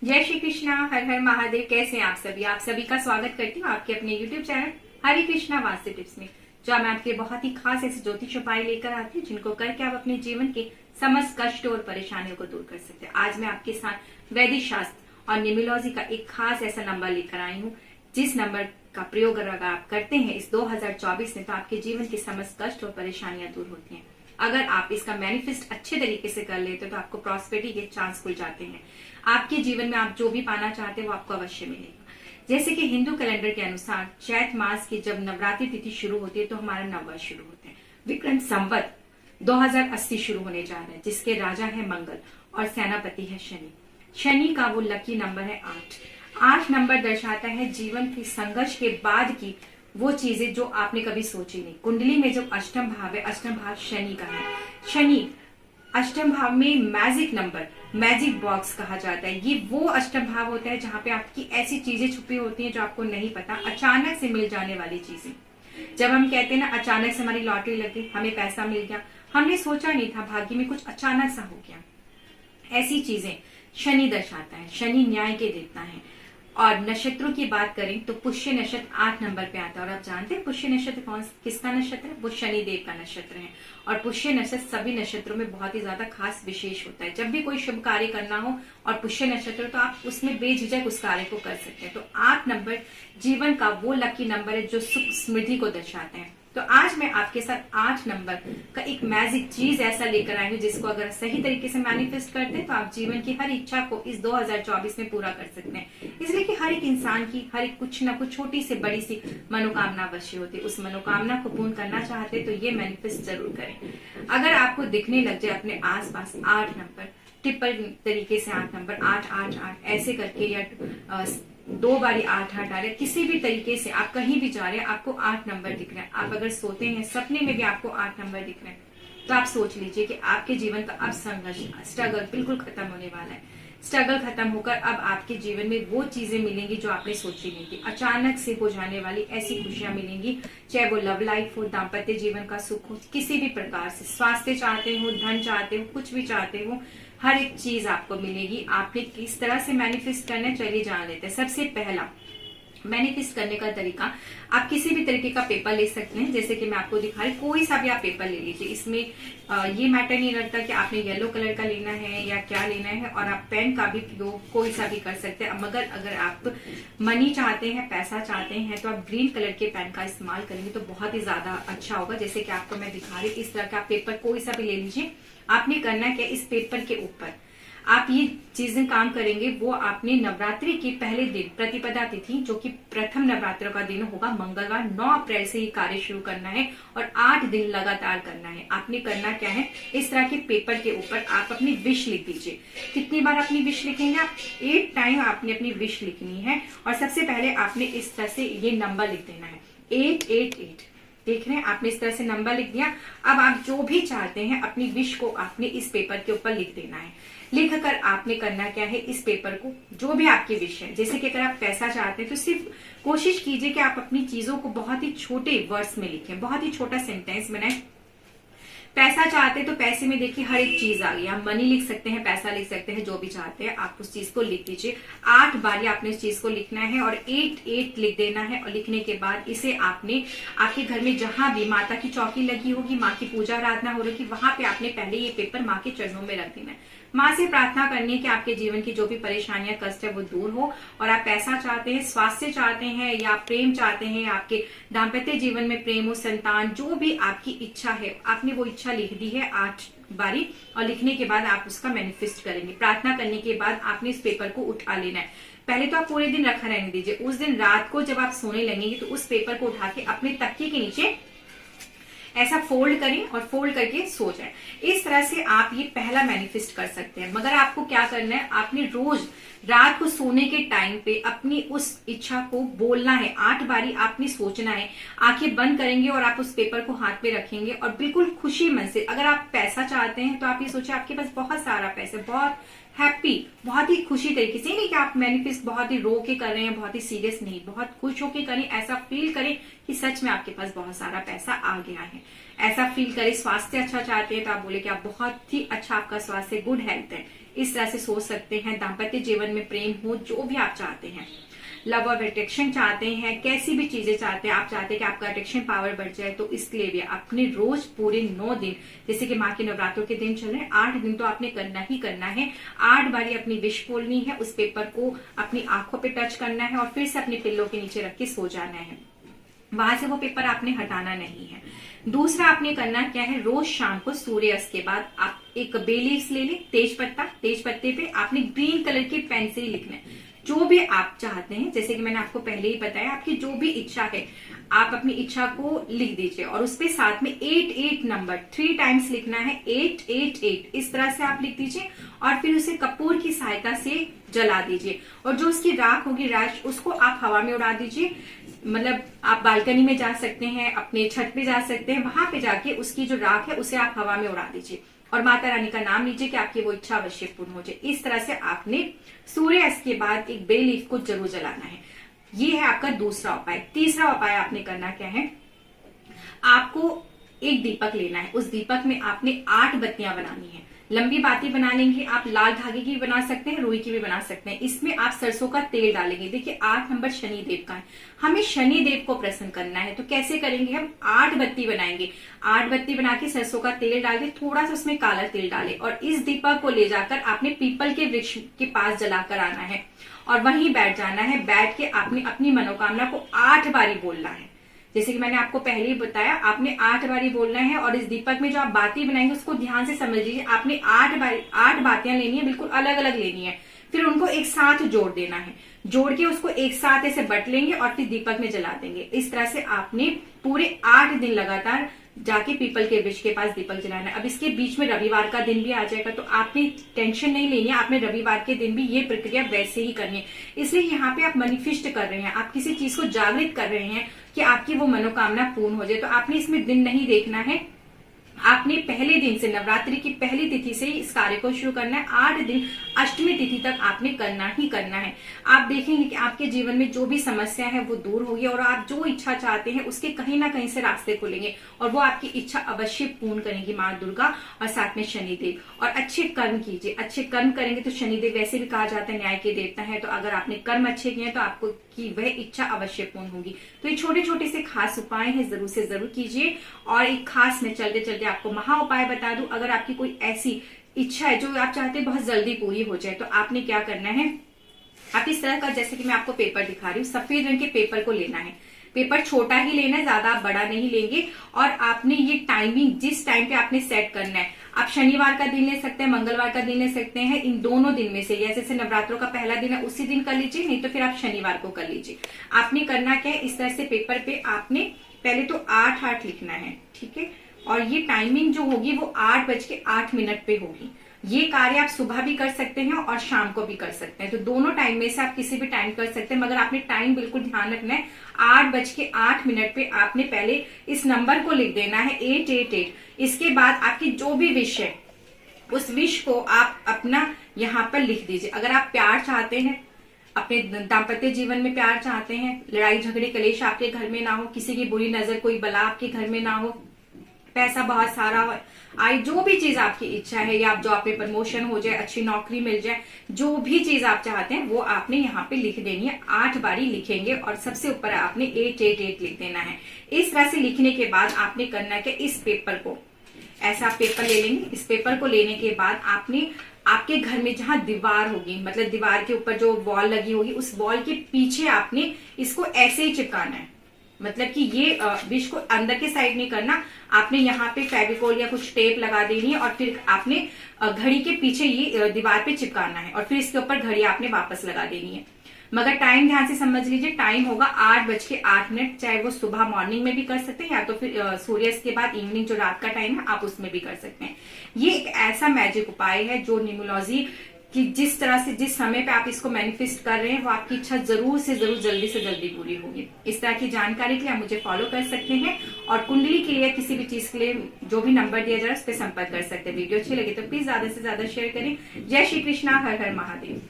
जय श्री कृष्णा, हर हर महादेव। कैसे हैं आप सभी का स्वागत करती हूँ आपके अपने YouTube चैनल हरे कृष्णा वास्तु टिप्स में, जहाँ मैं आपके बहुत ही खास ऐसे ज्योतिष उपाय लेकर आती हूँ जिनको करके आप अपने जीवन के समस्त कष्ट और परेशानियों को दूर कर सकते हैं। आज मैं आपके साथ वैदिक शास्त्र और न्यूमरोलॉजी का एक खास ऐसा नंबर लेकर आई हूँ, जिस नंबर का प्रयोग अगर आप करते हैं इस 2024 में, तो आपके जीवन के समस्त कष्ट और परेशानियां दूर होती हैं। अगर आप इसका मैनिफेस्ट अच्छे तरीके से कर लेते हो तो आपको प्रॉस्पेरिटी के चांस खुल जाते हैं। आपके जीवन में आप जो भी पाना चाहते हैं वो आपको अवश्य मिलेगा। जैसे कि हिंदू कैलेंडर के अनुसार चैत मास की जब नवरात्रि तिथि शुरू होती है तो हमारा नववर्ष शुरू होता है। विक्रम संवत 2080 शुरू होने जा रहा है, जिसके राजा है मंगल और सेनापति है शनि। शनि का वो लकी नंबर है 8 नंबर दर्शाता है जीवन के संघर्ष के बाद की वो चीजें जो आपने कभी सोची नहीं। कुंडली में जो अष्टम भाव है, अष्टम भाव शनि का है। शनि अष्टम भाव में मैजिक नंबर, मैजिक बॉक्स कहा जाता है। ये वो अष्टम भाव होता है जहां पे आपकी ऐसी चीजें छुपी होती हैं जो आपको नहीं पता, अचानक से मिल जाने वाली चीजें। जब हम कहते हैं ना अचानक से हमारी लॉटरी लग गई, हमें पैसा मिल गया, हमने सोचा नहीं था, भाग्य में कुछ अचानक सा हो गया, ऐसी चीजें शनि दर्शाता है। शनि न्याय के देवता है। और नक्षत्रों की बात करें तो पुष्य नक्षत्र 8 नंबर पे आता है। और आप जानते हैं पुष्य नक्षत्र किसका नक्षत्र है? वो शनि देव का नक्षत्र है। और पुष्य नक्षत्र सभी नक्षत्रों में बहुत ही ज्यादा खास विशेष होता है। जब भी कोई शुभ कार्य करना हो और पुष्य नक्षत्र तो आप उसमें बेझिझक उस कार्य को कर सकते हैं। तो 8 नंबर जीवन का वो लकी नंबर है जो सुख समृद्धि को दर्शाते हैं। तो आज मैं आपके साथ 8 नंबर का एक मैजिक चीज ऐसा लेकर आई हूँ जिसको अगर सही तरीके से मैनिफेस्ट करते हैं तो आप जीवन की हर इच्छा को इस 2024 में पूरा कर सकते हैं। इसलिए कि हर एक इंसान की हर एक कुछ ना कुछ छोटी से बड़ी सी मनोकामना अवश्य होती है। उस मनोकामना को पूर्ण करना चाहते तो ये मैनिफेस्ट जरूर करें। अगर आपको दिखने लग जाए अपने आसपास 8 नंबर, ट्रिपल तरीके से 8 नंबर 888 ऐसे करके, या 2 बारी 8 आ रहे, किसी भी तरीके से आप कहीं भी जा रहे हैं आपको 8 नंबर दिख रहा है। आप अगर सोते हैं सपने में भी आपको 8 नंबर दिख रहे हैं तो आप सोच लीजिए कि आपके जीवन का अब संघर्ष, स्ट्रगल बिल्कुल खत्म होने वाला है। स्ट्रगल खत्म होकर अब आपके जीवन में वो चीजें मिलेंगी जो आपने सोची नहीं थी। अचानक से हो जाने वाली ऐसी खुशियां मिलेंगी, चाहे वो लव लाइफ हो, दाम्पत्य जीवन का सुख हो, किसी भी प्रकार से, स्वास्थ्य चाहते हो, धन चाहते हो, कुछ भी चाहते हो, हर एक चीज आपको मिलेगी। आपने किस तरह से मैनिफेस्ट करना है चलिए जान लेते हैं। सबसे पहला मैनिफेस्ट करने का तरीका, आप किसी भी तरीके का पेपर ले सकते हैं। जैसे कि मैं आपको दिखा रही, कोई सा भी आप पेपर ले लीजिए। इसमें ये मैटर नहीं करता कि आपने येलो कलर का लेना है या क्या लेना है। और आप पेन का भी प्रयोग कोई सा भी कर सकते हैं। मगर अगर आप मनी चाहते हैं, पैसा चाहते हैं, तो आप ग्रीन कलर के पेन का इस्तेमाल करेंगे तो बहुत ही ज्यादा अच्छा होगा। जैसे कि आपको मैं दिखा रही, इस तरह का पेपर कोई सा भी ले लीजिए। आपने करना क्या, इस पेपर के ऊपर आप ये चीजें काम करेंगे। वो आपने नवरात्रि के पहले दिन, प्रतिपदा तिथि जो कि प्रथम नवरात्र का दिन होगा, मंगलवार 9 अप्रैल से ये कार्य शुरू करना है और 8 दिन लगातार करना है। आपने करना क्या है, इस तरह के पेपर के ऊपर आप अपनी विश लिख दीजिए। कितनी बार अपनी विश लिखेंगे आप? 8 टाइम आपने अपनी विश लिखनी है। और सबसे पहले आपने इस तरह से ये नंबर लिख देना है 888। देख रहे हैं, आपने इस तरह से नंबर लिख दिया। अब आप जो भी चाहते हैं अपनी विश को आपने इस पेपर के ऊपर लिख देना है। लिख कर आपने करना क्या है, इस पेपर को, जो भी आपकी विश है, जैसे कि अगर आप पैसा चाहते हैं तो सिर्फ कोशिश कीजिए कि आप अपनी चीजों को बहुत ही छोटे वर्ड्स में लिखें, बहुत ही छोटा सेंटेंस बनाएं। पैसा चाहते हैं तो पैसे में देखिए हर एक चीज आ गई। आप मनी लिख सकते हैं, पैसा लिख सकते हैं, जो भी चाहते हैं आप उस चीज को लिख दीजिए। 8 बार आपने उस चीज को लिखना है और 88 लिख देना है। और लिखने के बाद इसे आपने आपके घर में जहां भी माता की चौकी लगी होगी, माँ की पूजा आराधना हो रही, वहां पे आपने पहले ये पेपर माँ के चरणों में रख देना है। माँ से प्रार्थना करनी है कि आपके जीवन की जो भी परेशानियां, कष्ट है वो दूर हो। और आप पैसा चाहते हैं, स्वास्थ्य चाहते हैं, या प्रेम चाहते हैं, आपके दाम्पत्य जीवन में प्रेम हो, संतान, जो भी आपकी इच्छा है, आपने वो इच्छा लिख दी है 8 बारी। और लिखने के बाद आप उसका मैनिफेस्ट करेंगे। प्रार्थना करने के बाद आपने इस पेपर को उठा लेना है। पहले तो आप पूरे दिन रखा रहने दीजिए। उस दिन रात को जब आप सोने लगेंगे तो उस पेपर को उठा के अपने तकिए के नीचे ऐसा फोल्ड करें और फोल्ड करके सो जाए। इस तरह से आप ये पहला मैनिफेस्ट कर सकते हैं। मगर आपको क्या करना है, आपने रोज रात को सोने के टाइम पे अपनी उस इच्छा को बोलना है। 8 बारी आपने सोचना है। आंखें बंद करेंगे और आप उस पेपर को हाथ पे रखेंगे और बिल्कुल खुशी मन से, अगर आप पैसा चाहते हैं तो आप ये सोचे आपके पास बहुत सारा पैसा, बहुत हैप्पी, बहुत ही खुशी तरीके से, नहीं कि आप मैनिफेस्ट बहुत ही रो के कर रहे हैं, बहुत ही सीरियस नहीं, बहुत खुश होके करें, ऐसा फील करें कि सच में आपके पास बहुत सारा पैसा आ गया है, ऐसा फील करें। स्वास्थ्य अच्छा चाहते हैं तो आप बोले कि आप बहुत ही अच्छा, आपका स्वास्थ्य, गुड हेल्थ है, इस तरह से सोच सकते हैं। दाम्पत्य जीवन में प्रेम हो, जो भी आप चाहते हैं, लव और अट्रैक्शन चाहते हैं, कैसी भी चीजें चाहते हैं, आप चाहते हैं कि आपका अट्रैक्शन पावर बढ़ जाए, तो इसके लिए भी आपने रोज पूरे 9 दिन, जैसे कि माँ के नवरात्रों के दिन चल रहे हैं, 8 दिन तो आपने करना ही करना है। 8 बारी अपनी विश बोलनी है, उस पेपर को अपनी आंखों पे टच करना है और फिर से अपने पिल्लों के नीचे रख के सो जाना है, वहां से वो पेपर आपने हटाना नहीं है। दूसरा आपने करना क्या है, रोज शाम को सूर्य अस्त के बाद आप एक बे लीव्स ले लें, तेज पत्ते पे आपने ग्रीन कलर की पेन से ही लिखना है जो भी आप चाहते हैं। जैसे कि मैंने आपको पहले ही बताया, आपकी जो भी इच्छा है आप अपनी इच्छा को लिख दीजिए और उसपे साथ में 88 नंबर 3 टाइम्स लिखना है, 888 इस तरह से आप लिख दीजिए और फिर उसे कपूर की सहायता से जला दीजिए और जो उसकी राख होगी, राख, उसको आप हवा में उड़ा दीजिए। मतलब आप बालकनी में जा सकते हैं, अपने छत पे जा सकते हैं, वहां पे जाके उसकी जो राख है उसे आप हवा में उड़ा दीजिए और माता रानी का नाम लीजिए कि आपकी वो इच्छा अवश्य पूर्ण हो जाए। इस तरह से आपने सूर्यास्त के बाद एक बे लीफ को जरूर जलाना है। ये है आपका दूसरा उपाय। तीसरा उपाय आपने करना क्या है, आपको एक दीपक लेना है, उस दीपक में आपने 8 बत्तियां बनानी है। लंबी बाती बना लेंगे आप, लाल धागे की भी बना सकते हैं, रुई की भी बना सकते हैं। इसमें आप सरसों का तेल डालेंगे। देखिए 8 नंबर शनि देव का है, हमें शनि देव को प्रसन्न करना है, तो कैसे करेंगे हम, 8 बत्ती बनाएंगे। 8 बत्ती बना के सरसों का तेल डाल के थोड़ा सा उसमें काला तेल डाले और इस दीपक को ले जाकर आपने पीपल के वृक्ष के पास जलाकर आना है और वहीं बैठ जाना है। बैठ के आपने अपनी मनोकामना को 8 बारी बोलना है। जैसे कि मैंने आपको पहले ही बताया, आपने 8 बारी बोलना है और इस दीपक में जो आप बाती बनाएंगे उसको ध्यान से समझ लीजिए। आपने 8 बातियां लेनी है, बिल्कुल अलग अलग लेनी है, फिर उनको एक साथ जोड़ देना है, जोड़ के उसको एक साथ ऐसे बट लेंगे और फिर दीपक में जला देंगे। इस तरह से आपने पूरे 8 दिन लगातार जाके पीपल के वृक्ष के पास दीपक जलाना है। अब इसके बीच में रविवार का दिन भी आ जाएगा, तो आपने टेंशन नहीं लेनी है, आपने रविवार के दिन भी ये प्रक्रिया वैसे ही करनी है। इसलिए यहाँ पे आप मैनिफेस्ट कर रहे हैं, आप किसी चीज को जागृत कर रहे हैं कि आपकी वो मनोकामना पूर्ण हो जाए। तो आपने इसमें दिन नहीं देखना है, आपने पहले दिन से, नवरात्रि की पहली तिथि से ही इस कार्य को शुरू करना है। 8 दिन अष्टमी तिथि तक आपने करना ही करना है। आप देखेंगे कि आपके जीवन में जो भी समस्या है वो दूर होगी और आप जो इच्छा चाहते हैं उसके कहीं ना कहीं से रास्ते खुलेंगे और वो आपकी इच्छा अवश्य पूर्ण करेंगी माँ दुर्गा और साथ में शनिदेव। और अच्छे कर्म कीजिए, अच्छे कर्म करेंगे तो शनिदेव वैसे भी कहा जाता है न्याय के देवता है, तो अगर आपने कर्म अच्छे किए तो आपको की वह इच्छा अवश्य पूर्ण होगी। तो ये छोटे छोटे से खास उपाय हैं, जरूर से जरूर कीजिए। और एक खास मैं चलते चलते आपको महा उपाय बता दूं, अगर आपकी कोई ऐसी इच्छा है जो आप चाहते हैं बहुत जल्दी पूरी हो जाए, तो आपने क्या करना है, आप इस तरह का, जैसे कि मैं आपको पेपर दिखा रही हूँ, सफेद रंग के पेपर को लेना है। पेपर छोटा ही लेना है, ज्यादा आप बड़ा नहीं लेंगे। और आपने ये टाइमिंग जिस टाइम पे आपने सेट करना है, आप शनिवार का दिन ले सकते हैं, मंगलवार का दिन ले सकते हैं, इन दोनों दिन में से, या जैसे नवरात्रों का पहला दिन है उसी दिन कर लीजिए, नहीं तो फिर आप शनिवार को कर लीजिए। आपने करना क्या है, इस तरह से पेपर पे आपने पहले तो 8-8 लिखना है, ठीक है। और ये टाइमिंग जो होगी वो 8:08 पे होगी। ये कार्य आप सुबह भी कर सकते हैं और शाम को भी कर सकते हैं, तो दोनों टाइम में से आप किसी भी टाइम कर सकते हैं, मगर आपने टाइम बिल्कुल ध्यान रखना है। 8:08 पे आपने पहले इस नंबर को लिख देना है 888। इसके बाद आपकी जो भी विश है उस विश को आप अपना यहाँ पर लिख दीजिए। अगर आप प्यार चाहते हैं, अपने दाम्पत्य जीवन में प्यार चाहते हैं, लड़ाई झगड़े कलेश आपके घर में ना हो, किसी की बुरी नजर कोई बला आपके घर में ना हो, पैसा बहुत सारा आए, जो भी चीज आपकी इच्छा है, या आप जॉब पे प्रमोशन हो जाए, अच्छी नौकरी मिल जाए, जो भी चीज आप चाहते हैं वो आपने यहाँ पे लिख देनी है। 8 बारी लिखेंगे और सबसे ऊपर आपने 888 लिख देना है। इस तरह से लिखने के बाद आपने करना क्या, इस पेपर को ऐसा पेपर ले लेंगे। इस पेपर को लेने के बाद आपने आपके घर में जहां दीवार होगी, मतलब दीवार के ऊपर जो वॉल लगी होगी, उस वॉल के पीछे आपने इसको ऐसे ही चिपकाना है। मतलब कि ये विश को अंदर के साइड नहीं करना, आपने यहाँ पे फेविकोल या कुछ टेप लगा देनी है और फिर आपने घड़ी के पीछे ये दीवार पे चिपकाना है और फिर इसके ऊपर घड़ी आपने वापस लगा देनी है। मगर टाइम ध्यान से समझ लीजिए, टाइम होगा 8:08, चाहे वो सुबह मॉर्निंग में भी कर सकते हैं या तो फिर सूर्यास्त के बाद इवनिंग जो रात का टाइम है आप उसमें भी कर सकते हैं। ये एक ऐसा मैजिक उपाय है जो न्यूमरोलॉजी कि जिस तरह से जिस समय पे आप इसको मैनिफेस्ट कर रहे हैं वो आपकी इच्छा जरूर से जरूर जल्दी से जल्दी पूरी होगी। इस तरह की जानकारी के लिए आप मुझे फॉलो कर सकते हैं और कुंडली के लिए किसी भी चीज के लिए जो भी नंबर दिया जा रहा है उस पर संपर्क कर सकते हैं। वीडियो अच्छी लगी तो प्लीज ज्यादा से ज्यादा शेयर करें। जय श्री कृष्णा, हर हर महादेव।